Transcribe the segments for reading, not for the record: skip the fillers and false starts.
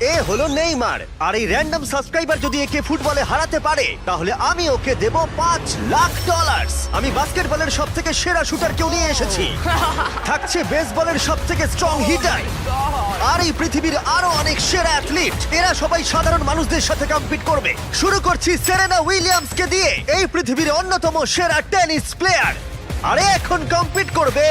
এ হলো নেইমার, আর এই random subscriber যদি একে ফুটবলে হারাতে পারে তাহলে আমি ওকে দেব $5,00,000। আমি বাস্কেটবলের সব থেকে সেরা শুটারকেও নিয়ে এসেছি, থাকছে বেসবলের সব থেকে স্ট্রং হিটার, আর এই পৃথিবীর আরো অনেক সেরা অ্যাথলিট। এরা সবাই সাধারণ মানুষদের সাথে কম্পিট করবে। শুরু করছি সেরেনা উইলিয়ামসকে দিয়ে, এই পৃথিবীর অন্যতম সেরা টেনিস প্লেয়ার। আরে এখন কম্পিট করবে,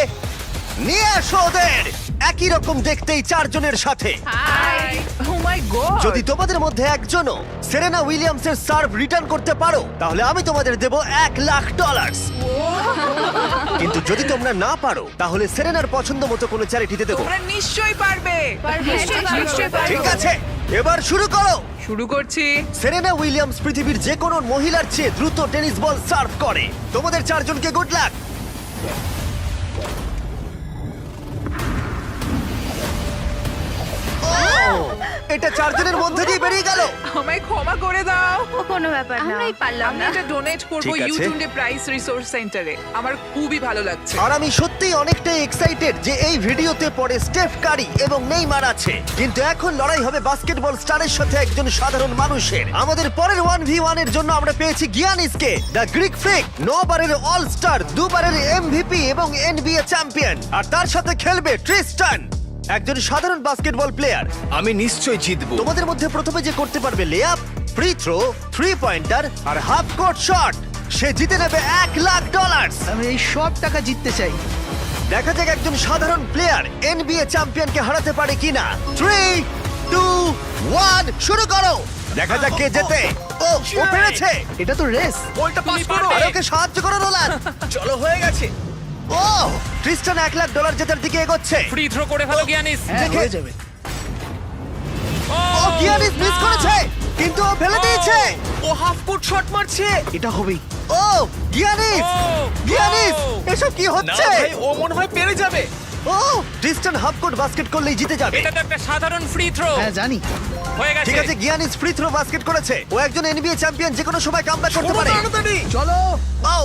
নিয়ে আসো ওদের একই রকম দেখতেই চারজনের সাথে। হাই ও মাই গড যদি তোমাদের মধ্যে একজনও সেরেনা উইলিয়ামসের সার্ভ রিটার্ন করতে পারো তাহলে আমি তোমাদের দেব $1,00,000। কিন্তু যদি তোমরা না পারো তাহলে সেরেনার পছন্দ মতো কোনো চ্যারিটিতে দেবো। তোমরা নিশ্চয়ই পারবে নিশ্চয়ই পারবো। ঠিক আছে, এবার শুরু করো। শুরু করছি। সেরেনা উইলিয়ামস পৃথিবীর যে কোনো মহিলার চেয়ে দ্রুত টেনিস বল সার্ভ করে। তোমাদের চারজনকে গুড লাক। এটা চারজনের মধ্যে দিয়ে বেরিয়ে গেল। আমায় ক্ষমা করে দাও। ও কোনো ব্যাপার না, আমরাই পারলাম আমি না। এটা ডোনেট করব ঠিক আছে। ইউটুন্ডে প্রাইস রিসোর্স সেন্টারে। আমার খুবই ভালো লাগছে। আর আমি সত্যিই অনেকটাই এক্সাইটেড যে এই ভিডিওতে পরে স্টেফ কারি এবং নেইমার আছে, কিন্তু এখন লড়াই হবে বাস্কেটবল স্টারের সাথে একজন সাধারণ মানুষের। আমাদের পরের 1v1 এর জন্য আমরা পেয়েছি গিয়ানিসকে, দ্য গ্রিক ফ্রিক, 9 বারের অল স্টার, 2 বারের এমভিপি এবং এনবিএ চ্যাম্পিয়ন, আর তার সাথে খেলবে ট্রিস্টান, একজন সাধারণ বাস্কেটবল প্লেয়ার। আমি নিশ্চয় জিতবো। তোমাদের মধ্যে প্রথমে যে করতে পারবে লেআপ, ফ্রি থ্রো, 3 পয়েন্টার আর হাফ কোর্ট শট, সে জিতে নেবে $1,00,000। আমি এই সব টাকা জিততে চাই। দেখা যাক একজন সাধারণ প্লেয়ার এনবিএ চ্যাম্পিয়নকে হারাতে পারে কিনা। 3, 2, 1 শুরু করো। দেখা যাক কে জেতে। ও পেরেছে। এটা তো রেস। বলটা পাস করো। আর ওকে সাহায্য করো নোলান। চলো, হয়ে গেছে। ও ট্রিস্টান $1,00,000 জেতার দিকে এগোচ্ছে। ফ্রি থ্রো করে ফেলো গিয়ানিস। হ্যাঁ, দেখে- হয়ে যাবে। ও গিয়ানিস মিস করেছে, কিন্তু ও ফেলে দিয়েছে। ও হাফ কোর্ট শট মারছে। এটা হবেই। ও গিয়ানিস, গিয়ানিস এসব কি না হচ্ছে? ভাই, ও মনে হয় পেরে যাবে। ও ট্রিস্টান হাফ কোর্ট বাস্কেট করলেই জিতে যাবে। এটা তো একটা সাধারণ ফ্রি থ্রো। হ্যাঁ জানি। হয়ে গেছে। ঠিক আছে, গিয়ানিস ফ্রি থ্রো বাস্কেট করেছে। ও একজন এনবিএ চ্যাম্পিয়ন, যে কোনো সময় কামব্যাক করতে পারে। তাড়াতাড়ি। চলো। ও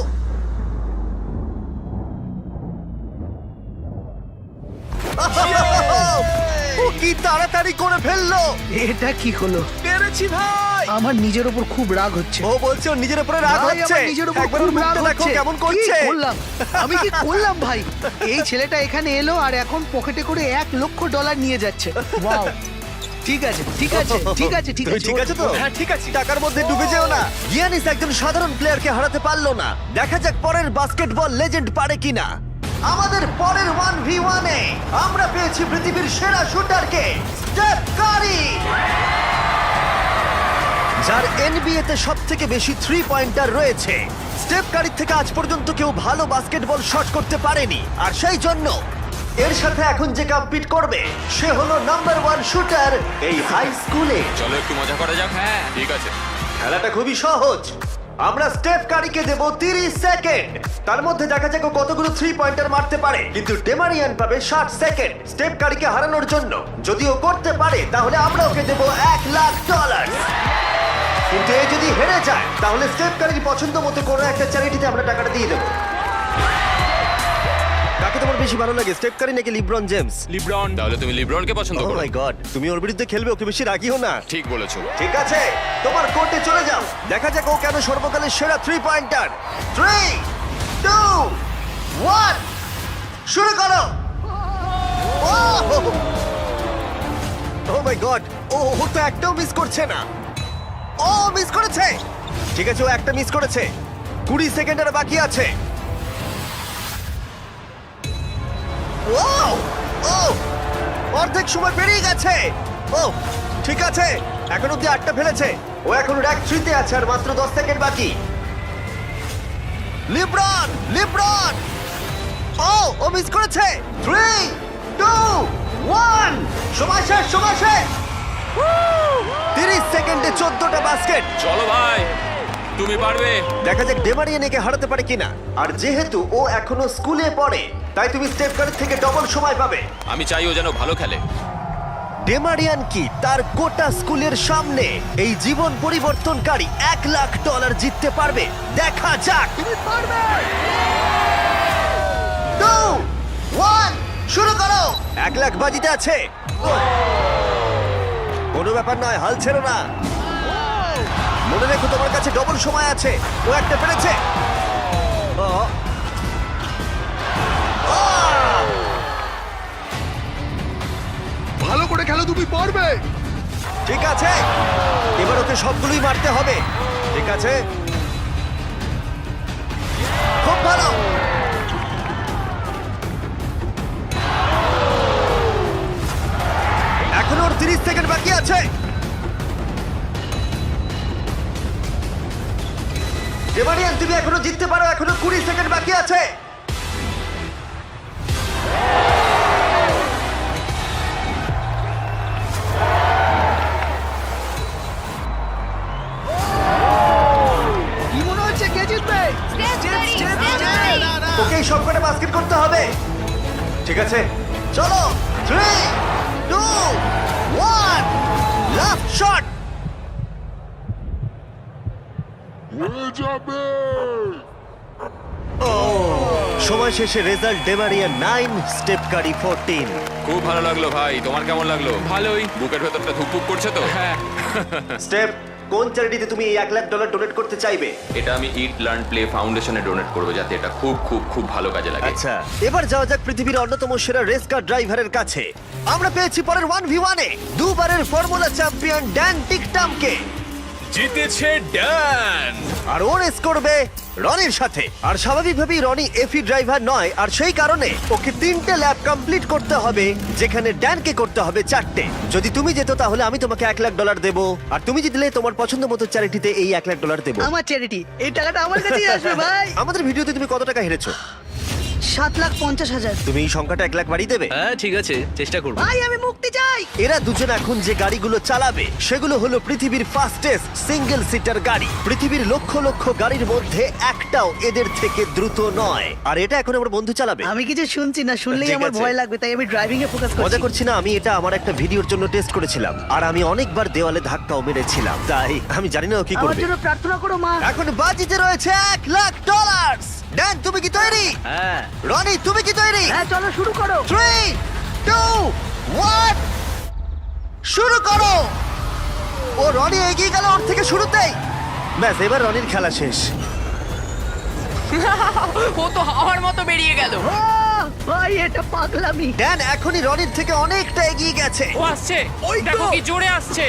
ও কি তাড়াতাড়ি করে ফেললো। এটা কি হলো? পেরেছি ভাই। আমার নিজের উপর খুব রাগ হচ্ছে। ও বলছে ওর নিজের উপরে রাগ ভাই, হচ্ছে। আমার নিজের উপর একবার ওর খুব রাগ মুখটা দেখো হচ্ছে। কেমন করছে। কি করলাম? আমি কি করলাম ভাই? এই ছেলেটা এখানে এলো আর এখন পকেটে করে $1,00,000 নিয়ে যাচ্ছে। ওয়াও। ঠিক আছে, ঠিক আছে, ঠিক আছে, ঠিক তুমি আছে। ঠিক আছে তো? হ্যাঁ, ঠিক আছে। টাকার মধ্যে ডুবে যেও না। গিয়ানিস একজন সাধারণ প্লেয়ারকে হারাতে পারলো না। দেখা যাক পরের বাস্কেটবল লেজেন্ড পারে কিনা। আমাদের পরের 1v1 এ আমরা পেয়েছি পৃথিবীর সেরা শুটারকে, স্টেফ কারি, যার এনবিএ তে সবথেকে বেশি 3 পয়েন্টার রয়েছে। স্টেফ কারির থেকে আজ পর্যন্ত কেউ ভালো বাস্কেটবল শট করতে পারেনি, আর সেই জন্য এর সাথে এখন যে কম্পিট করবে সে হলো নাম্বার 1 শুটার এই হাই স্কুলে। চলো একটু মজা করা যাক। হ্যাঁ ঠিক আছে। খেলাটা খুবই সহজ। আমরা স্টেফ কারিকে দেব 30 সেকেন্ড। তার মধ্যে দেখা যাক ও কতগুলো 3 পয়েন্টার মারতে পারে, কিন্তু ডেমারিয়ান পাবে 60 সেকেন্ড স্টেফ কারিকে হারানোর জন্য। যদি ও করতে পারে তাহলে আমরা ওকে দেব $1,00,000। কিন্তু এ যদি হেরে যায় তাহলে স্টেফ কারির পছন্দ মতো কোনো একটা চ্যারিটিতে আমরা টাকাটা দিয়ে দেবো। কাকে তোমার বেশি ভালো লাগে, স্টেফ কারি নাকি লিব্রন জেমস? লিব্রন। তাহলে তুমি লিব্রনকে পছন্দ ও করো। মাই গড, তুমি ওর বিরুদ্ধে খেলবে, ওকে বেশি রাগিও না। ঠিক বলেছো। ঠিক আছে, তোমার কোর্টে চলে যাও। দেখা যাক ও কেন সর্বকালের সেরা 3 পয়েন্টার। 3, 2, 1 শুরু করো। ও মাই গড, ও তো একটাও মিস করছে না। ও মিস করেছে। ঠিক আছে, ও একটা মিস করেছে। 20 সেকেন্ড আর বাকি আছে। ও ও অর্ধেক সময় পেরিয়ে গেছে। ও ঠিক আছে, এখন অব্দি 8টা ফেলেছে। ও এখন র্যাক 3 তে আছে আর মাত্র 10 সেকেন্ড বাকি। লিব্রন, লিব্রন, ও মিস করেছে। 3, 2, 1 সময় শেষ, সময় শেষ। 30 সেকেন্ডে 14টা বাস্কেট। চলো ভাই, তুমি পারবে। দেখা যাক ডেমারিয়ানকে হারাতে পারে কিনা। আর যেহেতু ও এখনো স্কুলে পড়ে তাই তুমি স্টেপ কারির থেকে ডবল সময় পাবে। আমি চাই ও যেন ভালো খেলে। ডেমারিয়ান কি তার গোটা স্কুলের সামনে এই জীবন পরিবর্তনকারী $1,00,000 জিততে পারবে? দেখা যাক। তুমি পারবে। 2, 1 শুরু করো। $1,00,000 বাজিতে আছে। কোনো ব্যাপার নয়, হাল ছেড়ো না। মনে রেখো তোমার কাছে ডবল সময় আছে। ও একটা পেরেছে। ও। আহ! ভালো করে খেলো, তুমি পারবে। ঠিক আছে, এবার ওকে সবগুলোই মারতে হবে। ঠিক আছে, খুব ভালো। এখনো ওর 30 সেকেন্ড বাকি আছে। ডেমারিয়ান, তুমি এখনো জিততে পারো, এখনো 20 সেকেন্ড বাকি আছে। কি মনে হচ্ছে কে জিতবে? ওকে সব কটা বাস্কেট করতে হবে। ঠিক আছে, চলো। 3, 2, 1, লাস্ট শট। সময় শেষে রেজাল্ট ডেমারিয়া 9, স্টেপ কারি 14। খুব ভালো লাগলো ভাই, তোমার কেমন লাগলো? ভালোই। বুকের ভেতরটা ধুকপুক করছে তো? হ্যাঁ। স্টেপ, কোন চ্যারিটিতে তুমি এই $1,00,000 ডোনেট করতে চাইবে? এটা আমি ইট লার্ন প্লে ফাউন্ডেশনে ডোনেট করবো, যাতে এটা খুব খুব খুব ভালো কাজে লাগে। আচ্ছা, এবার যাওয়া যাক পৃথিবীর অন্যতম সেরা রেস কার ড্রাইভারের কাছে। আমরা পেয়েছি পরের 1v1 এ দুবারের ফর্মুলা চ্যাম্পিয়ন ড্যান টিকটামকে। জিতেছে ড্যান। আর ও রেস করবে রনির সাথে। আর স্বাভাবিকভাবেই রনি এফি ড্রাইভার নয়, আর সেই কারণে ওকে 3টে ল্যাব কমপ্লিট করতে হবে, যেখানে ড্যানকে করতে হবে 4টে। যদি তুমি যেত তাহলে আমি তোমাকে $1,00,000 দেবো, আর তুমি জিতলে তোমার পছন্দ মতো চ্যারিটিতে এই $1,00,000 দেবো। আমার চ্যারিটি, এই টাকাটা আমার কাছেই আসবে ভাই। আমাদের ভিডিওতে তুমি কত টাকা হেরেছো? 7,50,000। তুমি এই সংখ্যাটা 1,00,000 বাড়িয়ে দেবে? হ্যাঁ ঠিক আছে, চেষ্টা করব। ভাই আমি মুক্তি চাই। এরা দুজন এখন যে গাড়িগুলো চালাবে সেগুলো হলো পৃথিবীর ফাস্টেস্ট সিঙ্গেল সিটার গাড়ি। পৃথিবীর লক্ষ লক্ষ গাড়ির মধ্যে একটাও এদের থেকে দ্রুত নয়। আর এটা এখন আমার বন্ধু চালাবে। আমি কিছু শুনছি না, শুনলেই ঠিক আমার আছে। ভয় লাগবে, তাই আমি ড্রাইভিং এ ফোকাস মজা করছি। করছি না, আমি এটা আমার একটা ভিডিওর জন্য টেস্ট করেছিলাম, আর আমি অনেকবার দেওয়ালে ধাক্কাও মেরেছিলাম, তাই আমি জানি না ও কি আমার করবে। জন্য প্রার্থনা করো মা। এখন বাজিতে রয়েছে $1,00,000। ড্যান, তুমি কি তৈরি? হ্যাঁ। রনি, তুমি কি তৈরি? হ্যাঁ চলো শুরু করো। 3, 2, 1, শুরু করো। ও রনি এগিয়ে গেল ওর থেকে শুরুতেই। ব্যাস, এবার রনির খেলা শেষ। ও তো হাওয়ার মতো বেরিয়ে গেল। ভাই এটা পাগলামি। ড্যান এখনই রনির থেকে অনেকটা এগিয়ে গেছে। ও আসছে, ওই তো। দেখো কি জোরে আসছে।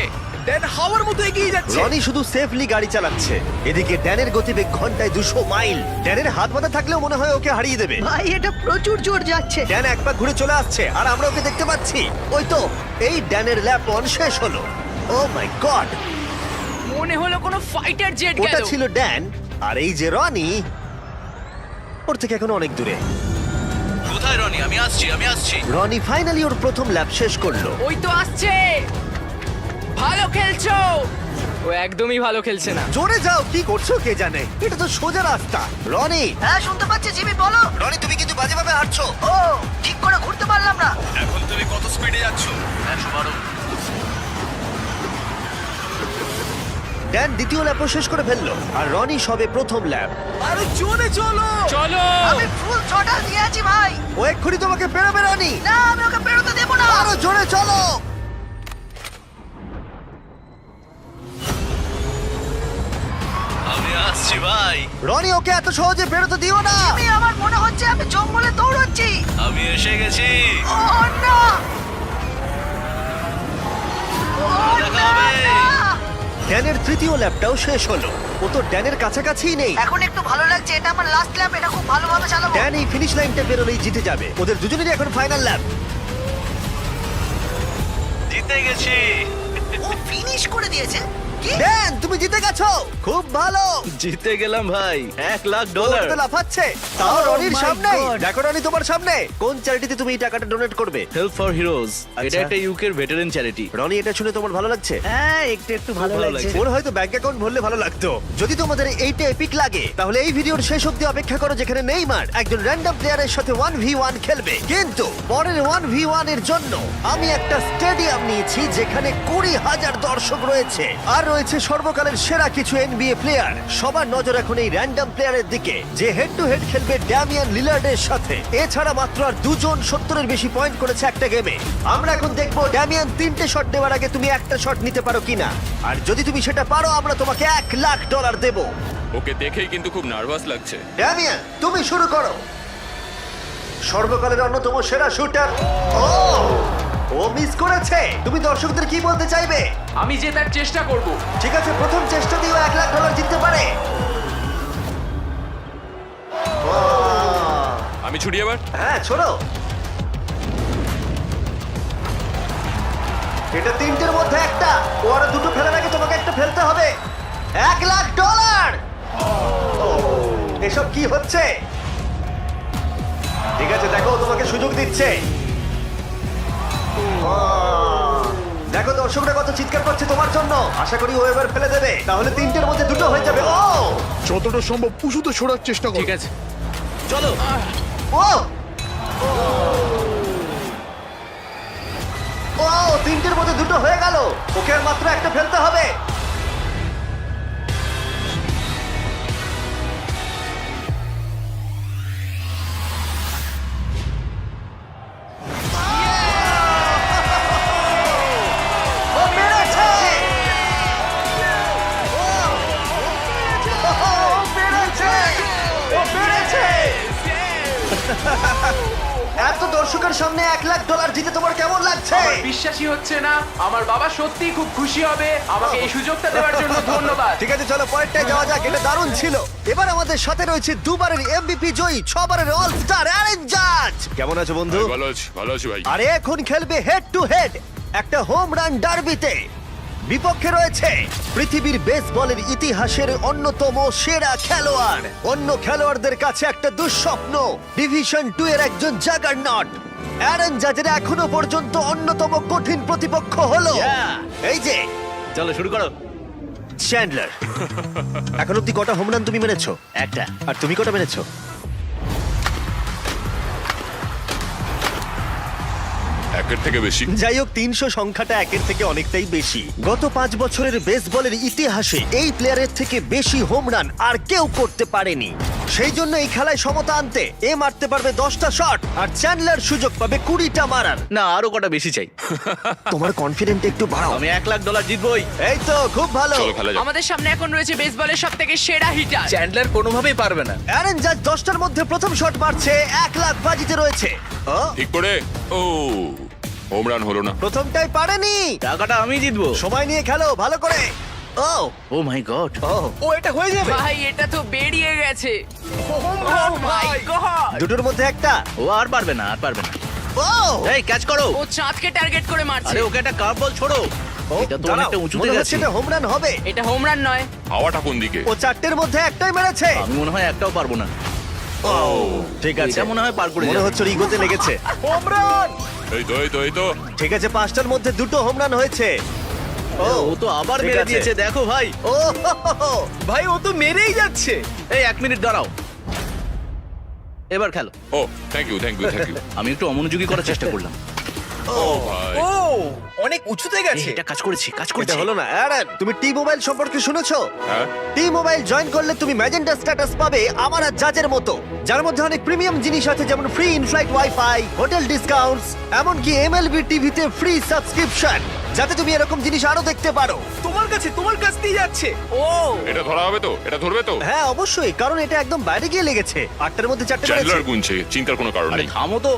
ড্যান হাওয়ার মতো এগিয়ে যাচ্ছে। রনি শুধু সেফলি গাড়ি চালাচ্ছে, এদিকে ড্যানের গতিবেগ ঘন্টায় 200 মাইল। ড্যানের হাত বাঁধা থাকলেও মনে হয় ওকে হারিয়ে দেবে। ভাই এটা প্রচুর জোর যাচ্ছে। ড্যান এক পা ঘুরে চলে আসছে, আর আমরা ওকে দেখতে পাচ্ছি। ওই তো, এই ড্যানের ল্যাপ 1 শেষ হলো। ও মাই গড, মনে হলো কোনো ফাইটার জেট ওটা গেল। ছিল ড্যান, আর এই যে রনি, ওর থেকে এখন অনেক দূরে। কোথায় রনি? আমি আসছি। রনি ফাইনালি ওর প্রথম ল্যাপ শেষ করলো। ওই তো আসছে। ভালো খেলছো। ও একদমই ভালো খেলছে না। জোরে যাও, কি করছো কে জানে, এটা তো সোজা রাস্তা। রনি, হ্যাঁ শুনতে পাচ্ছি জিমি, বলো। রনি তুমি কিন্তু বাজেভাবে হাঁটছো। ও ঠিক করে ঘুরতে পারলাম না। এখন তুমি কত স্পিডে যাচ্ছ? 112। ড্যান দ্বিতীয় ল্যাপও শেষ করে ফেললো, আর রনি সবে প্রথম ল্যাপ। আরে জোরে চলো। চলো। আমি ফুল থ্রটল দিয়ে আছি ভাই। ও এক্ষুনি তোমাকে পেরোবে রনি। না আমি ওকে পেরোতে দেবো না। আরো জোরে চলো। আমি আসছি ভাই। রনি, ওকে এত সহজে বেরোতে দিও না। আমি আমার মনে হচ্ছে আমি জঙ্গলে দৌড়চ্ছি। আমি এসে গেছি। ও না। ও না, না। ড্যানের তৃতীয় ল্যাপটাও শেষ হলো। ও তো ড্যানের কাছাকাছিই নেই। এখন একটু ভালো লাগছে, এটা আমার লাস্ট ল্যাপ, এটা খুব ভালোভাবে চালাবো। ড্যান এই ফিনিশ লাইনটা বেরোলেই জিতে যাবে। ওদের দুজনেরই এখন ফাইনাল ল্যাপ। জিতে গেছি। ও ফিনিশ করে দিয়েছে। কি? ড্যান, তুমি জিতে গেছো। খুব ভালো। জিতে গেলাম ভাই, ওরা তো লাফাচ্ছে, তাও Oh রনির my সামনে। God! দেখো রনি তোমার সামনে। কোন চ্যারিটিতে তুমি এই টাকাটা ডোনেট করবে? Help for heroes. আচ্ছা। এটা একটা ইউকের ভেটারেন চ্যারিটি। রনি, এটা শুনে তোমার ভালো লাগছে? হ্যাঁ একটু একটু ভালো ভালো লাগছে। লাগছে। ওর হয়তো ব্যাংক অ্যাকাউন্ট ভরলে ভালো লাগতো। যদি তোমাদের এইটা এপিক লাগে তাহলে এই ভিডিওর শেষ অবধি অপেক্ষা করো, যেখানে নেইমার একজন র্যান্ডম প্লেয়ারের সাথে 1v1 খেলবে। কিন্তু পরের 1v1 এর জন্য আমি একটা স্টেডিয়াম নিয়েছি যেখানে 20,000 দর্শক রয়েছে, আর রয়েছে সর্বকালের সেরা কিছু এনবিএ প্লেয়ার। সবার নজর এখন এই র্যান্ডম প্লেয়ারের দিকে যে হেড টু হেড খেলবে ড্যামিয়ান লিলার্ডের সাথে। এছাড়া মাত্র আর দুজন 70-এর বেশি পয়েন্ট করেছে একটা গেমে। আমরা এখন দেখবো ড্যামিয়ান 3টে শট নেওয়ার আগে তুমি একটা শট নিতে পারো কিনা, আর যদি তুমি সেটা পারো আমরা তোমাকে $1,00,000 দেবো। ওকে দেখেই কিন্তু খুব নার্ভাস লাগছে। ড্যামিয়ান তুমি শুরু করো। সর্বকালের অন্যতম সেরা শুটার। ও মিস করেছে। তুমি দর্শকদের কি বলতে চাইবে? আমি জেতার চেষ্টা করব। ঠিক আছে, প্রথম চেষ্টা দিয়েও $1,00,000 জিততে পারে। আমি ছুটি এবার। হ্যাঁ ছোড়ো। এটা 3টের মধ্যে একটা। ও আরো দুটো ফেলার আগে তোমাকে একটা ফেলতে হবে। $1,00,000। এসব কি হচ্ছে? ঠিক আছে, দেখো ও তোমাকে সুযোগ দিচ্ছে। দেখো দর্শকরা কত চিৎকার করছে তোমার জন্য। আশা করি ও এবার ফেলে দেবে, তাহলে 3টের মধ্যে দুটো হয়ে যাবে। ও যতটা সম্ভব উঁচুতে ছোড়ার চেষ্টা করো। ঠিক আছে, চলো। ও ও 3টের মধ্যে দুটো হয়ে গেল। ওকে আর মাত্র একটা ফেলতে হবে। ও পেরেছে! ও পেরেছে! ও পেরেছে! এত দর্শকের সামনে $1,00,000 জিতে তোমার কেমন লাগছে? বিশ্বাসই হচ্ছে না। আমার বাবা সত্যিই খুব খুশি হবে। আমাকে এই সুযোগটা দেওয়ার জন্য ধন্যবাদ। ঠিক আছে, চলো পরেরটায় যাওয়া যাক। এটা দারুণ ছিল। এবার আমাদের সাথে রয়েছে দুবারের এমভিপি জয়ী, 6বারের অল স্টার অ্যারেন জাজ। কেমন আছো বন্ধু? ভালো আছি ভাই। আরে এখন খেলবে হেড টু হেড একটা হোম রান ডার্বিতে। বিপক্ষে রয়েছে পৃথিবীর বেসবলের ইতিহাসের অন্যতম সেরা খেলোয়াড়। অন্য খেলোয়াড়দের কাছে একটা দুঃস্বপ্ন, ডিভিশন 2 এর একজন জাগারনট। অ্যারন জাজের এখনো পর্যন্ত অন্যতম কঠিন প্রতিপক্ষ হলো এই যে চলো শুরু করো। চ্যান্ডলার। এখন অব্দি কটা হোম রান তুমি মেরেছো? একটা। আর তুমি কটা মেরেছো? একের থেকে বেশি। যাই হোক, 300 সংখ্যাটা একের থেকে অনেকটাই বেশি। গত 5 বছরের বেসবলের ইতিহাসে এই প্লেয়ারের থেকে বেশি হোম রান আর কেউ করতে পারেনি। সেই জন্য এই খেলায় সমতা আনতে এ মারতে পারবে 10টা শট, আর চ্যান্ডলার সুযোগ পাবে 20টা মারার। না, আরো কটা বেশি চাই। তোমার কনফিডেন্ট একটু বাড়াও। আমি $1,00,000 জিতবই। এই তো খুব ভালো। চলো খেলা যাক। আমাদের সামনে এখন রয়েছে বেসবলের সবথেকে সেরা হিটার। চ্যান্ডলার কোনোভাবেই পারবে না। অ্যারন জাজ 10টার মধ্যে প্রথম শট মারছে। $1,00,000 বাজিতে রয়েছে। ও ঠিক করে। ও হোম রান হলো না। প্রথমটাই পারেনি। টাকাটা আমি জিতবো। সময় নিয়ে খেলো ভালো করে। ও ও মাই গড। ও এটা হয়ে যাবে। ভাই এটা তো বেরিয়ে গেছে। ও মাই গড। দুটোর মধ্যে একটা। ও আর পারবে না, আর পারবে না। ও এই ক্যাচ করো। ও চাঁদকে টার্গেট করে মারছে। আরে ওকে একটা কার্ভ বল ছোড়ো। এটা তো অনেকটা উঁচুতে মনে হচ্ছে গেছে। এটা হোম রান হবে। এটা হোম রান নয়। হাওয়াটা কোন দিকে? ও 4টের মধ্যে একটাই মেরেছে। আমি মনে হয় একটাও পারবো না। ঠিক আছে, এটা মনে হয় পার করে মনে যাবে। হচ্ছে ওর ইগোতে লেগেছে। এই তো ঠিক আছে, 5টার মধ্যে দুটো হোম রান হয়েছে। ও তো আবার ঠিক মেরে আছে। দিয়েছে, দেখো ভাই। ও ভাই ও তো মেরেই যাচ্ছে। এই 1 মিনিট দাঁড়াও, এবার খেলো। ও থ্যাংক ইউ। আমি একটু অমনোযোগী করার চেষ্টা করলাম। ভাই অনেক উঁচুতে গেছে। এটা কাজ করেছি, কাজ এটা করেছি। হলো না। অ্যারন, তুমি টি মোবাইল সম্পর্কে শুনেছো? হ্যাঁ, টি মোবাইল জয়েন করলে তুমি ম্যাজেন্টা স্ট্যাটাস পাবে আমার আর জাজের মতো, যার মধ্যে অনেক প্রিমিয়াম জিনিস আছে, যেমন free inflight wifi, hotel discounts, এমনকি এমএলবি টিভিতে ফ্রি সাবস্ক্রিপশন, যাতে তুমি এরকম জিনিস আরো দেখতে পারো। তোমার কাছ দিয়ে যাচ্ছে। ও এটা ধরা হবে তো? এটা ধরবে তো? হ্যাঁ অবশ্যই, কারণ এটা একদম বাইরে গিয়ে লেগেছে। 8টার মধ্যে 4টে চ্যান্ডলার মেরেছে। গুনছে, চিন্তার কোনো কারণ আরে নেই। থামো তো।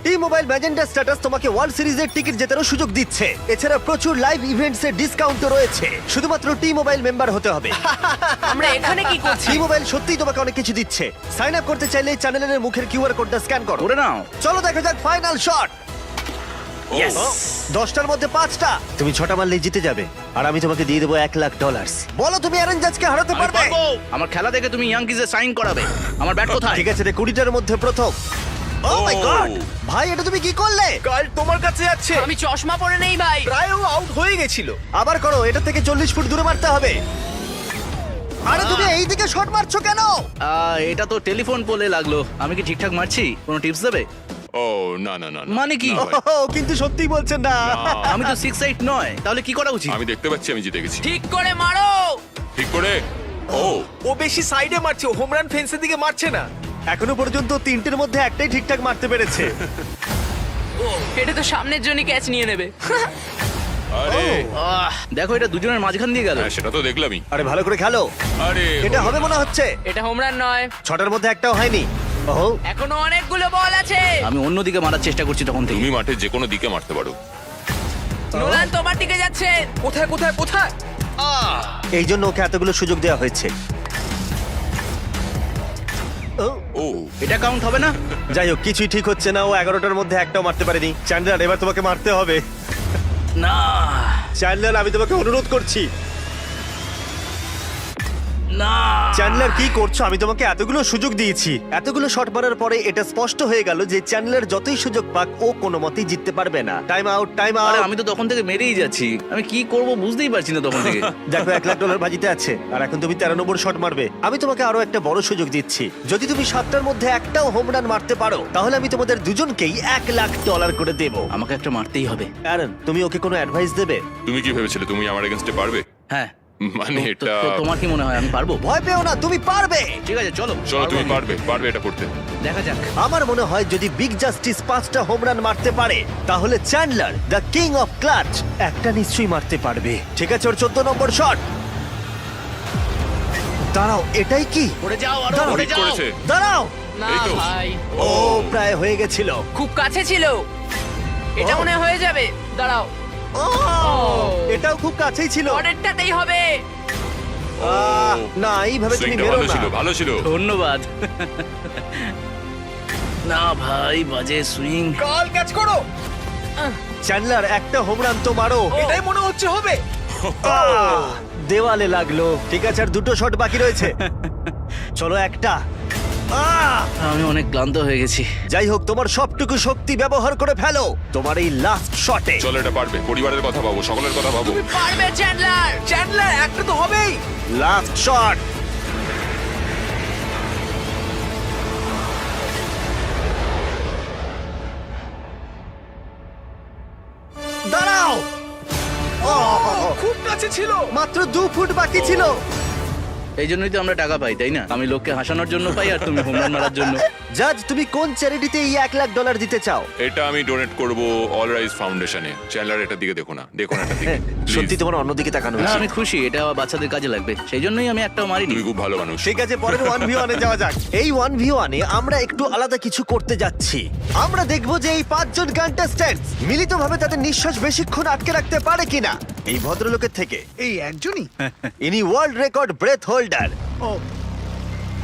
টি মোবাইল ম্যাজেন্টা স্ট্যাটাস তোমাকে ওয়ার্ল্ড সিরিজের টিকিট জেতারও সুযোগ দিচ্ছে। এছাড়া প্রচুর লাইভ ইভেন্টস এর ডিসকাউন্টও রয়েছে। শুধুমাত্র টি মোবাইল মেম্বার হতে হবে। আমরা এখানে কি করছি? টি মোবাইল সত্যিই তোমাকে অনেক কিছু দিচ্ছে। সাইন আপ করতে চাইলে চ্যানেলের মুখের কিউআর কোডটা স্ক্যান করো। করে নাও। চলো দেখা যাক ফাইনাল শট। Yes! 10টার মধ্যে 5টা। তুমি 6টা মারলেই জিতে যাবে, আর আমি তোমাকে দিয়ে দেবো $1,00,000। বলো তুমি অ্যারন জাজকে হারাতে আমি পারবে? পারবো। আমার খেলা দেখে তুমি ইয়াংকিজে সাইন করাবে। আমার ব্যাট কোথায়? ঠিক আছে রে, 20টার মধ্যে প্রথম। ও মাই গড, ভাই এটা তুমি কি করলে? কাল তোমার কাছে যাচ্ছে। আমি চশমা পরে নেই ভাই। প্রায় ও আউট হয়ে গেছিল। আবার করো, এটা থেকে 40 ফুট দূরে মারতে হবে। আরে তুমি এই দিকে শট মারছো কেন? এটা তো টেলিফোন পোলে লাগলো। আমি কি ঠিকঠাক মারছি? কোনো টিপস দেবে? ও না না না না। মানে কি? না ভাই, ও কিন্তু সত্যি বলছেন না। আমি তো 6-8 নয়, তাহলে কি করা উচিত? আমি দেখতে পাচ্ছি আমি জিতে গেছি। ঠিক করে মারো। ঠিক করে। ও ও বেশি সাইডে মারছে, হোম রান ফেন্সের দিকে মারছে না। এখনো পর্যন্ত তিনটের মধ্যে একটাই ঠিকঠাক মারতে পেরেছে। এটা তো সামনের জন্য ক্যাচ নিয়ে নেবে। আরে দেখো এটা দুজনের মাঝখান দিয়ে গেল। হ্যাঁ সেটা তো দেখলামই। আরে ভালো করে খেলো, আরে এটা হবে মনে হচ্ছে। এটা হোম রান নয়, ছটার মধ্যে একটাও হয়নি। ওহো, এখনো অনেকগুলো বল আছে। আমি অন্যদিকে মারার চেষ্টা করছি তখন থেকে। তুমি মাঠে যে কোনো দিকে মারতে পারো। নোলান তোমার দিকে যাচ্ছে। কোথায় কোথায় কোথায়? এই জন্য ওকে এতগুলো সুযোগ দেওয়া হয়েছে। ও, ও এটা কাউন্ট হবে না? যাই হোক কিছুই ঠিক হচ্ছে না। ও 11টার মধ্যে একটাও মারতে পারেনি। চ্যান্ডলার এবার তোমাকে মারতে হবে। না চ্যান্ডলার আমি তোমাকে অনুরোধ করছি। না চ্যান্ডলার কি করছো? আমি তোমাকে এতগুলো সুযোগ দিয়েছি। এতগুলো শট মারার পরে এটা স্পষ্ট হয়ে গেল যে চ্যান্ডলার যতই সুযোগ পাক ও কোনো মতেই জিততে পারবে না। টাইম আউট, টাইম আরে আউট। আমি তো তখন থেকে মেরেই যাচ্ছি, আমি কি করব বুঝতেই পারছি না তখন থেকে। দেখো $1,00,000 বাজিতে আছে আর এখন তুমি 13 নম্বর শট মারবে। আমি তোমাকে আরো একটা বড় সুযোগ দিচ্ছি। যদি তুমি 7টার মধ্যে একটাও হোম রান মারতে পারো তাহলে আমি তোমাদের দুজনকেই $1,00,000 করে দেবো। আমাকে একটা মারতেই হবে। অ্যারন, তুমি ওকে কোনো অ্যাডভাইস দেবে? তুমি কি ভেবেছিলে তুমি আমার এগেইনস্টে পারবে? হ্যাঁ মানে তো- এটা তো তোমার কি মনে হয় আমি পারবো? ভয় পেও না, তুমি পারবে। ঠিক আছে চলো চলো পারবো তুমি আমি। পারবে এটা করতে। দেখা যাক। আমার মনে হয় যদি বিগ জাস্টিস 5টা হোম রান মারতে পারে তাহলে Chandler the King of Clutch একটা নিশ্চয়ই মারতে পারবে। ঠিক আছে, ওর 14 নম্বর শট। দাঁড়াও, এটাই কি? পড়ে যাও আরো দাঁড়াও, পড়ে ঠিক যাও। করেছে। দাঁড়াও। না এই তো। ভাই, ও প্রায় হয়ে গেছিল। খুব কাছে ছিল। এটা ও। মনে হয় হয়ে যাবে। দাঁড়াও, ও, এটাও খুব কাছেই ছিল। পরেরটাতেই হবে। না, এইভাবে তুমি সুইংটা মেরো ভালো না। ছিল ভালো ছিল। ধন্যবাদ। না ভাই বাজে সুইং। কাল ক্যাচ করো। চ্যান্ডলার একটা হোম রান তো মারো। এটাই মনে হচ্ছে হবে। দেওয়ালে লাগলো। ঠিক আছে, আর দুটো শট বাকি রয়েছে। চলো একটা। আমি অনেক ক্লান্ত হয়ে গেছি। যাই হোক, তোমার সবটুকু শক্তি ব্যবহার করে ফেলো তোমার এই লাস্ট শটে। চলো এটা পারবে। পরিবারের কথা ভাবো, সকলের কথা ভাবো। পারবে চ্যান্ডলার। চ্যান্ডলার একটা তো হবেই। Last shot. দাঁড়াও। খুব কাছে ছিল। মাত্র 2 ফুট বাকি ছিল। এই জন্যই তো আমরা টাকা পাই তাই না? আমি লোককে হাসানোর জন্য পাই আর তুমি হোম রান মারার জন্য। জাজ, তুমি কোন চ্যারিটিতে এই $1,00,000 দিতে চাও? এটা আমি ডোনেট করব অল রাইজ ফাউন্ডেশনে। চ্যান্ডলার এটার দিকে দেখো না, দেখো না এটার দিকে। সত্যি Please, তোমার অন্যদিকে তাকানো না উচিত। আমি খুশি, এটা আমার বাচ্চাদের কাজে লাগবে, সেই জন্যই আমি একটাও মারিনি। তুমি খুব ভালো মানুষ। ঠিক আছে, পরের 1v1 এ যাওয়া যাক। এই 1v1 এ আমরা একটু আলাদা কিছু করতে যাচ্ছি। আমরা দেখব যে এই 5 জন কন্টেস্ট্যান্টস মিলিতভাবে তাদের নিঃশ্বাস বেশিক্ষণ আটকে রাখতে পারে কিনা। এই ভদ্রলোকের থেকে এই একজনই? ইনি ওয়ার্ল্ড রেকর্ড ব্রেথ হোল্ডার। ও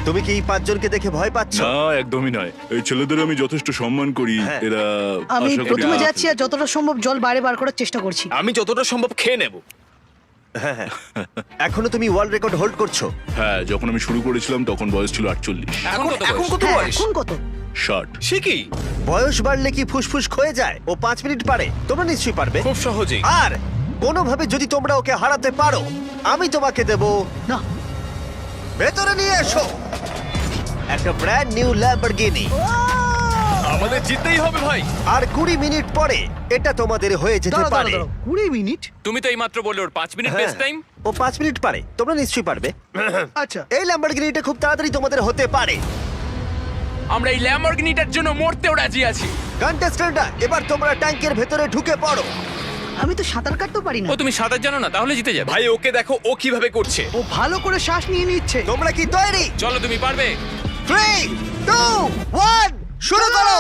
তুমি কি এই 5 জনকে দেখে ভয় পাচ্ছ? না একদমই নয়, এই ছেলেদের আমি যথেষ্ট সম্মান করি। হ্যাঁ। এরা আমি আশা করি প্রথমে যাচ্ছি আর যতটা সম্ভব জল বাইরে বার করার চেষ্টা করছি। আমি যতটা সম্ভব খেয়ে নেব। এখনো তুমি ওয়ার্ল্ড রেকর্ড হোল্ড করছো? হ্যাঁ, যখন আমি শুরু করেছিলাম তখন বয়স ছিল 48। এখন কত হ্যাঁ, বয়স? এখন কত? 60। সে কি? বয়স বাড়লে কি ফুসফুস ক্ষয়ে যায়? ও 5 মিনিট পারে, তোমরা নিশ্চয়ই পারবে। খুব সহজেই। আর কোনোভাবে যদি তোমরা ওকে হারাতে পারো আমি তোমাকে দেব। না ভেতরে নিয়ে এসো একটা ব্র্যান্ড নিউ ল্যাম্বরগিনি। আমাদের জিততেই হবে ভাই। আর 20 মিনিট পরে এটা তোমাদের হয়ে যেতে দাঁড়াও, পারে। দাঁড়াও, 20 মিনিট? তুমি তো এইমাত্র বললে ওর 5 মিনিট হ্যাঁ, বেস্ট টাইম। ও 5 মিনিট পারে, তোমরা নিশ্চয়ই পারবে। আচ্ছা এই ল্যাম্বরগিনিটা খুব তাড়াতাড়ি তোমাদের হতে পারে। আমরা এই ল্যাম্বরগিনিটার জন্য মরতেও রাজি আছি। কন্টেস্ট্যান্টরা, এবার তোমরা ট্যাঙ্কের ভেতরে ঢুকে পড়ো। আমি তো সাঁতার কাটতে পারি না। ও তুমি সাঁতার জানো না, তাহলে জিতে যাবে। ভাই ওকে দেখো ও কিভাবে করছে। ও ভালো করে শ্বাস নিয়ে নিচ্ছে। তোমরা কি তৈরি? চলো তুমি পারবে। 3, 2, 1 শুরু করো।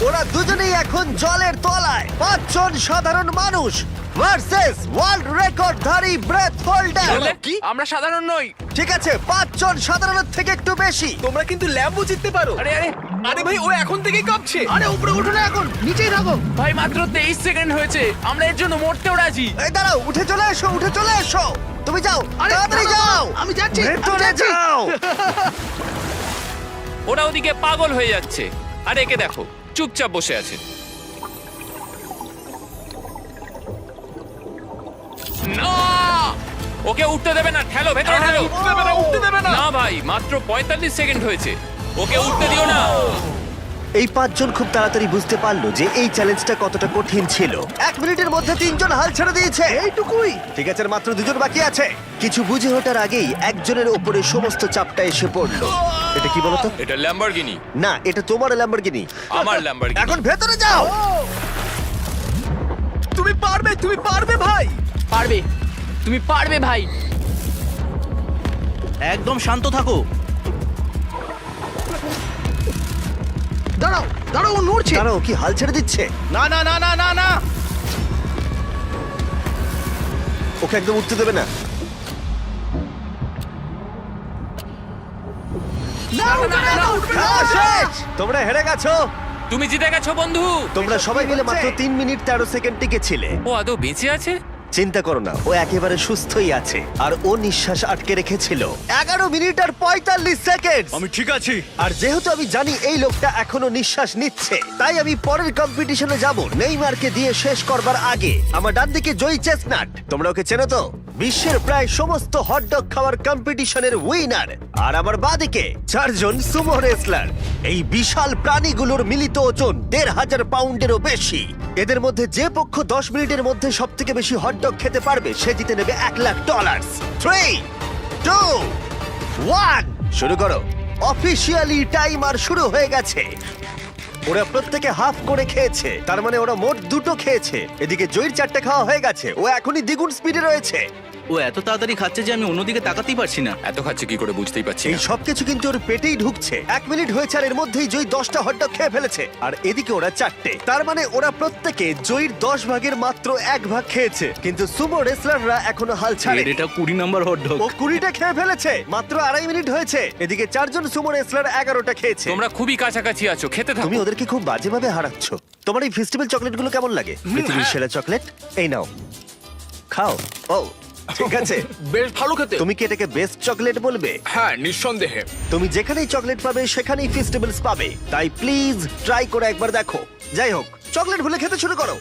ওরা দুজনেই এখন জলের তলায়। 5 জন সাধারণ মানুষ ভার্সেস ওয়ার্ল্ড রেকর্ডধারী ব্রেথ হোল্ডার। বললে? আমরা সাধারণ নই। ঠিক আছে, 5 জন সাধারণের থেকে একটু বেশি। তোমরা কিন্তু ল্যাম্বো জিততে পারো। আরে আরে আরে ভাই ও এখন থেকেই কাঁপছে। আরে উপরে উঠো না, এখন নিচেই থাকো। ভাই, মাত্র 23 সেকেন্ড হয়েছে, আমরা এর জন্য মরতেও রাজি। এই দাঁড়াও, উঠে চলে এসো, উঠে চলে এসো। তুমি যাও, আরে তাড়াতাড়ি দাঁড়াও, যাও। আমি যাচ্ছি, আমি ভেতরে যাচ্ছি। যাও। ওরা ওদিকে পাগল হয়ে যাচ্ছে, আর একে দেখো চুপচাপ বসে আছে। না, ওকে উঠতে দেবে না, ঠেলো ভেতরে ঠেলো। উঠতে দেবে না, উঠতে দেবে না। না ভাই, মাত্র 45 সেকেন্ড হয়েছে, ওকে উঠতে দিও না। এই পাঁচজন খুব তাড়াতাড়ি বুঝতে পারলো যে এই চ্যালেঞ্জটা কতটা কঠিন ছিল। 1 মিনিটের মধ্যে 3 জন হাল ছেড়ে দিয়েছে। এইটুকুই। ঠিক আছে, আর মাত্র 2 জন বাকি আছে। কিছু বুঝে ওঠার আগেই একজনের উপরে সমস্ত চাপটা এসে পড়লো। এটা কি বলতো? এটা ল্যাম্বরগিনি। না, এটা তোমার ল্যাম্বরগিনি। আমার ল্যাম্বরগিনি। এখন ভেতরে যাও। তুমি পারবে ভাই। পারবে, তুমি পারবে ভাই। একদম শান্ত থাকো। দাঁড়াও দাঁড়াও, ও নড়ছে। দাঁড়াও, কি হাল ছেড়ে দিচ্ছে? না না না না না না। ওকে একদম উঠতে দেবে না। খেলা শেষ। তোমরা হেরে গেছো। তুমি জিতে গেছো বন্ধু। তোমরা সবাই মিলে মাত্র 3 মিনিট 13 সেকেন্ড টিকেছিলে। ও আদৌ বেঁচে আছে? চিন্তা করো না, ও একেবারে সুস্থই আছে। আর ও নিঃশ্বাস আটকে রেখেছিল 11 মিনিট আর 45 সেকেন্ড। আমি ঠিক আছি। আর যেহেতু আমি জানি এই লোকটা এখনো নিঃশ্বাস নিচ্ছে, তাই আমি পরের কম্পিটিশনে যাব নেইমারকে দিয়ে শেষ করবার আগে। আমার ডান দিকে জয়ী চেস্টনাট, তোমরা ওকে চেনো তো? বিশ্বের প্রায় সমস্ত হটডগ খাওয়ার কম্পিটিশনের উইনার। আর আমার বাঁদিকে 4 জন সুমো রেসলার। এই বিশাল প্রাণীগুলোর মিলিত ওজন 1,500 পাউন্ডেরও বেশি। এদের মধ্যে যে পক্ষ 10 মিনিটের মধ্যে সব থেকে বেশি হটডগ খেতে পারবে সে জিতে নেবে $1,00,000। 3, 2, 1, শুরু করো। অফিসিয়ালি টাইমার শুরু হয়ে গেছে। ওরা প্রত্যেকে হাফ করে খেয়েছে, তার মানে ওরা মোট 2টো খেয়েছে। এদিকে জয়ীর 4টে খাওয়া হয়ে গেছে, ও এখনই দ্বিগুণ স্পিডে রয়েছে। ও এত তাড়াতাড়ি খাচ্ছে যে আমি অন্যদিকে তাকাতেই পারছি না। এত খাচ্ছে কি করে বুঝতেই পারছি এই না। সবকিছু কিন্তু ওর পেটেই ঢুকছে। 1 মিনিট হয়েছে আর এর মধ্যেই জয়ী 10টা হটডগ খেয়ে ফেলেছে, আর এদিকে ওরা 4টে। তার মানে ওরা প্রত্যেকে জয়ীর 10 ভাগের মাত্র 1 ভাগ খেয়েছে। কিন্তু সুমো রেসলাররা এখনো হাল ছাড়েনি। এটা 20 নাম্বার হটডগ। ও 20টা খেয়ে ফেলেছে, মাত্র 2.5 মিনিট হয়েছে। এদিকে 4 জন সুমো রেসলার 11টা খেয়েছে। তোমরা খুবই কাছাকাছি আছো, খেতে থাকো। তুমি ওদেরকে খুব বাজেভাবে হারাচ্ছ। তোমার এই ফেস্টিভ্যাল চকলেটগুলো কেমন লাগে? পৃথিবীর সেরা চকলেট। এই নাও, খাও। ও ঠিক আছে। বেশ ভালো খেতে। তুমি কি এটাকে বেস্ট চকলেট বলবে? হ্যাঁ, নিঃসন্দেহে। তুমি যেখানেই চকলেট পাবে সেখানেই ফেস্টিভ্যালস পাবে, তাই প্লিজ ট্রাই করে একবার দেখো। যাই হোক, চকলেট ভুলে খেতে শুরু করো।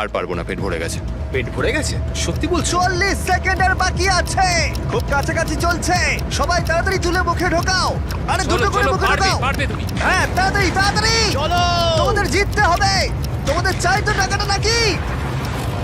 আর পারবো না, পেট ভরে গেছে। পেট ভরে গেছে? সত্যি বলছো? 40 সেকেন্ড আর বাকি আছে। খুব কাছাকাছি চলছে। সবাই তাড়াতাড়ি তুলে মুখে ঢোকাও। আরে চলো দুটো করে চলো, মুখে পারবে ঢোকাও। পারবে তুমি। হ্যাঁ, তাড়াতাড়ি তাড়াতাড়ি। চলো। তোমাদের জিততে হবে। তোমাদের চাই তো টাকাটা নাকি?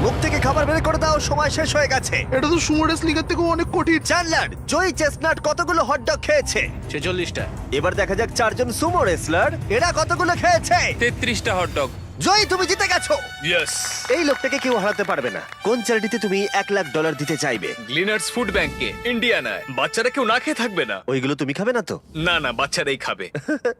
মুখ থেকে খাবার বের করে দাও, সময় শেষ হয়ে গেছে। এটা তো সুমো রেসলিংয়ের থেকেও অনেক কঠিন। চ্যান্ডলার, জয়ী চেস্টনাট কতগুলো হটডগ খেয়েছে? 46টা। এবার দেখা যাক 4 জন সুমো রেসলার এরা কতগুলো খেয়েছে। 33টা হটডগ। জয়ী, তুমি জিতে গেছো। ইয়েস। এই লোকটাকে কেউ হারাতে পারবে না। কোন চ্যারিটিতে তুমি $1,00,000 দিতে চাইবে? গ্লিনার্স ফুড ব্যাংকে, ইন্ডিয়ানায়। বাচ্চারা কেউ না খেয়ে থাকবে না। ওইগুলো তুমি খাবে না তো? না না, বাচ্চারাই খাবে।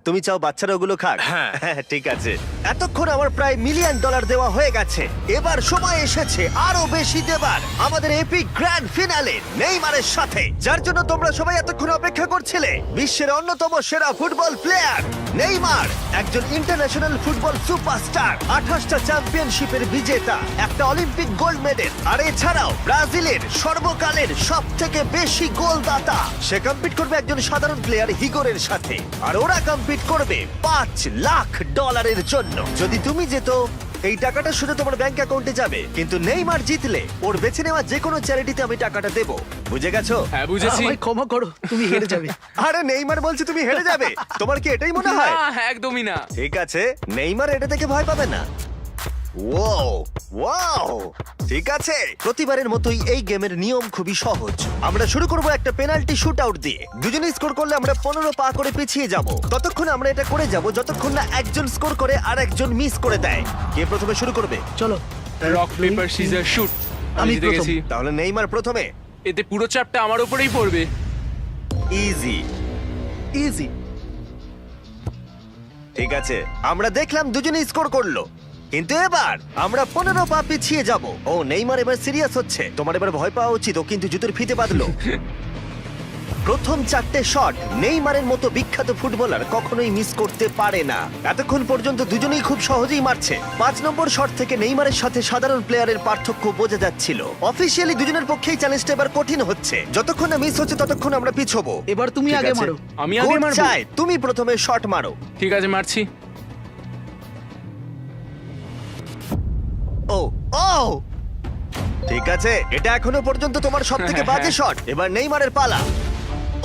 তুমি চাও বাচ্চারা ওগুলো খাক? হ্যাঁ। ঠিক আছে। এতক্ষণ আমার প্রায় $1 মিলিয়ন দেওয়া হয়ে গেছে। এবার সময় এসেছে আরো বেশি দেবার। আমাদের এপিক গ্র্যান্ড ফিনালে নেইমারের সাথে, যার জন্য তোমরা সবাই এতক্ষণ অপেক্ষা করছিলে। বিশ্বের অন্যতম সেরা ফুটবল প্লেয়ার নেইমার, একজন ইন্টারন্যাশনাল ফুটবল সুপারস্টার, 28টা চ্যাম্পিয়নশিপের বিজেতা, একটা অলিম্পিক গোল্ড মেডেল, আর এছাড়াও ব্রাজিলের সর্বকালের সবথেকে বেশি গোলদাতা। সে কম্পিট করবে একজন সাধারণ প্লেয়ার হিগোরের সাথে, আর ওরা কম্পিট করবে $5,00,000 জন্য। যদি তুমি যেত, এই টাকাটা শুধু তোমার ব্যাংক অ্যাকাউন্টে যাবে, কিন্তু নেইমার জিতলে ওর বেছে নেওয়া যে কোনো চ্যারিটিতে আমি টাকাটা দেবো। বুঝে গেছো? হ্যাঁ, বুঝেছি। আমায় ক্ষমা করো, তুমি হেরে যাবে। আরে নেইমার বলছে তুমি হেরে যাবে। তোমার কি এটাই মনে হয়? না, একদমই না। ঠিক আছে, নেইমার এটা থেকে ভয় পাবে না। ওয়াও ওয়াও, ঠিক আছে। প্রতিবারের মতোই এই গেমের নিয়ম খুবই সহজ। আমরা শুরু করব একটা পেনাল্টি শুট আউট দিয়ে। দুজনে স্কোর করলে আমরা 15 পা করে পিছিয়ে যাব। ততক্ষণ আমরা এটা করে যাব যতক্ষণ না একজন স্কোর করে আর একজন মিস করে দেয়। কে প্রথমে শুরু করবে? চলো। Rock paper scissor shoot. আমি আমি জিতে প্রথম। গেছি। তাহলে নেইমার প্রথমে। এতে পুরো চাপটা আমার উপরেই পড়বে। ইজি। ইজি। ঠিক আছে, আমরা দেখলাম দুজনেই স্কোর করলো, কিন্তু এবার আমরা 15 পা পিছিয়ে যাব। ও নেইমার এবার সিরিয়াস হচ্ছে। তোমার এবার ভয় পাওয়া উচিত, ও কিন্তু জুতোর ফিতে বাঁধলো। প্রথম 4টে শট নেইমারের মতো বিখ্যাত ফুটবলার কখনোই মিস করতে পারে না। এতক্ষণ পর্যন্ত দুজনেই খুব সহজেই মারছে। 5 নম্বর শট থেকে নেইমারের সাথে সাধারণ প্লেয়ারের পার্থক্য বোঝা যাচ্ছিল। অফিসিয়ালি দুজনের পক্ষেই চ্যালেঞ্জটা এবার কঠিন হচ্ছে। যতক্ষণ না মিস হচ্ছে ততক্ষণ আমরা পিছবো। এবার তুমি ঠিক আগে আছে? মারো। আমি আগে কোচ মারবো? চায় তুমি প্রথমে শট মারো। ঠিক আছে, মারছি। ও ও, ঠিক আছে, এটা এখনো পর্যন্ত তোমার সবথেকে বাজে শট। এবার নেইমারের পালা।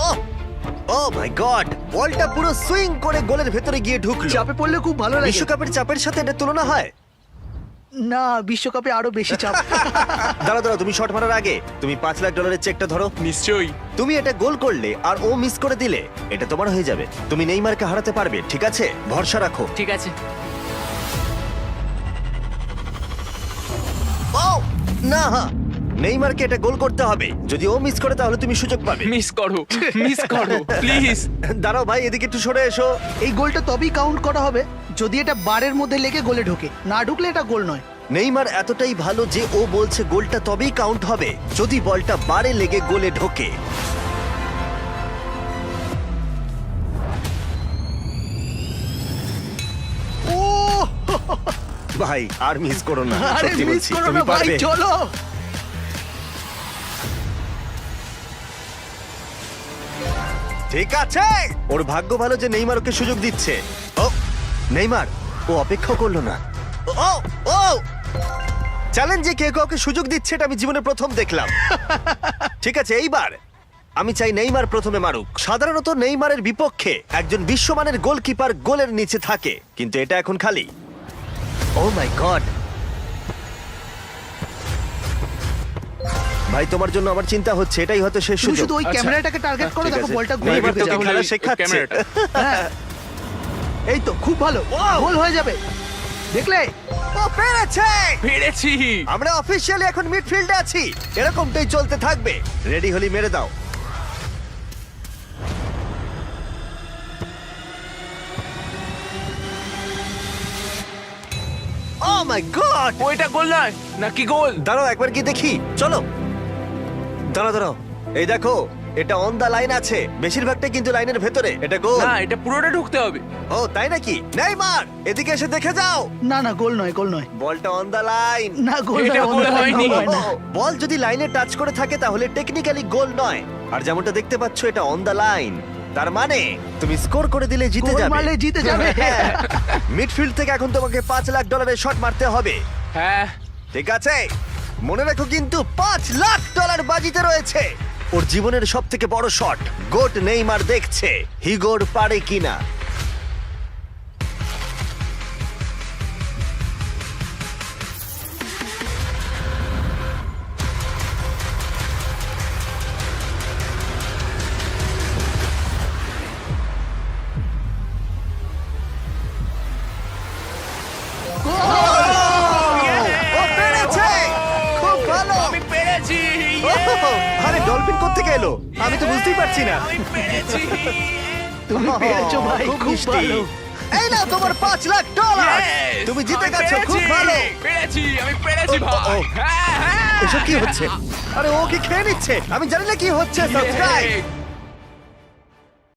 ও ও মাই গড, বলটা পুরো সুইং করে গোলের ভেতরে গিয়ে ঢুকলো। চাপে পড়লে খুব ভালো লাগে। বিশ্বকাপের চাপের সাথে এটা তুলনা হয়? না, বিশ্বকাপে আরো বেশি চাপ। দাঁড়াও, তুমি শট মারার আগে তুমি $5 লাখ চেকটা ধরো। নিশ্চয়ই। তুমি এটা গোল করলে আর ও মিস করে দিলে এটা তোমার হয়ে যাবে। তুমি নেইমারকে হারাতে পারবে, ঠিক আছে? ভরসা রাখো। ঠিক আছে। ও না, নেইমারকে এটা গোল করতে হবে। যদি ও মিস করে তাহলে তুমি সুযোগ পাবে। মিস করো, মিস করো প্লিজ। দাঁড়াও ভাই, এদিকে একটু সরে এসো। এই গোলটা তবেই কাউন্ট করা হবে যদি এটা বারের মধ্যে লেগে গোলে ঢোকে। না ঢুকলে এটা গোল নয়। নেইমার এতটাই ভালো যে ও বলছে গোলটা তবেই কাউন্ট হবে যদি বলটা বারে লেগে গোলে ঢোকে। ও ভাই আর মিস করো না, আরে সত্যি মিস বলছি, করো তুমি না ভাই, পারবে। চলো। ঠিক আছে, ওর ভাগ্য ভালো যে নেইমার ওকে সুযোগ দিচ্ছে। ও নেইমার, ও অপেক্ষা করলো না। ও ও চ্যালেঞ্জে কে কাউকে সুযোগ দিচ্ছে এটা আমি জীবনে প্রথম দেখলাম। ঠিক আছে, এইবার আমি চাই নেইমার প্রথমে মারুক। সাধারণত নেইমারের বিপক্ষে একজন বিশ্বমানের গোলকিপার গোলের নিচে থাকে, কিন্তু এটা এখন খালি। ও মাই গড, ভাই তোমার জন্য আমার চিন্তা হচ্ছে, এটাই হয়তো শেষ তুমি সুযোগ। শুধু ওই ক্যামেরাটাকে টার্গেট করো, ঠিক দেখো আছে, বলটা গোলে নেইমার ঢুকে তোকে যাবে। খেলা ওই শেখাচ্ছে। ক্যামেরাটা। হ্যাঁ। এই তো খুব ভালো, গোল হয়ে যাবে, দেখলে? ও পেরেছে! পেরেছি। আমরা অফিসিয়ালি এখন মিডফিল্ডে আছি। এরকমটাই চলতে থাকবে। রেডি হলি মেরে দাও। ও মাই গড! ওইটা গোল নয় নাকি গোল? দাঁড়াও একবার কি দেখি, চলো। দাঁড়াও, এই দেখো, এটা অন দা লাইন আছে। বেশিরভাগটা কিন্তু লাইনের ভেতরে। এটা গোল। না, এটা পুরোটা ঢুকতে হবে। ও তাই নাকি? নেইমার, এদিকে এসে দেখে যাও। না না, গোল নয়, গোল নয়। বলটা অন দা লাইন। না, গোল এটা নয়, গোল হয়নি। হয় না। বল যদি লাইনে টাচ করে থাকে তাহলে টেকনিক্যালি গোল নয়। আর যেমনটা দেখতে পাচ্ছ এটা অন দা লাইন, তার মানে তুমি স্কোর করে দিলে জিতে গোল যাবে। মারলে জিতে যাবে। মিডফিল্ড থেকে এখন তোমাকে $5 লাখ শট মারতে হবে। হ্যাঁ। ঠিক আছে, মনে রাখো কিন্তু $5 লাখ বাজিতে রয়েছে। ওর জীবনের সব থেকে বড় শট। গোট নেইমার দেখছে হিগোর পারে কিনা। ও পেরেছে! খুব ভালো! আমি পেরেছি। আরে ডলফিন কোত্থেকে এলো? আমি তো বুঝতেই পারছি না। আমি পেরেছি। তুমি পেরেছো ভাই, খুব মিষ্টি। ভালো। এই নাও তোমার $5 লাখ। Yes! তুমি জিতে আমি গেছো, খুব পেরেছি। ভালো। পেরেছি, আমি পেরেছি ও, ভাই। ও। হ্যাঁ, হ্যাঁ। এসব কি হচ্ছে? আরে ও কি খেয়ে নিচ্ছে? আমি জানি না কি হচ্ছে। সাবস্ক্রাইব। Yay!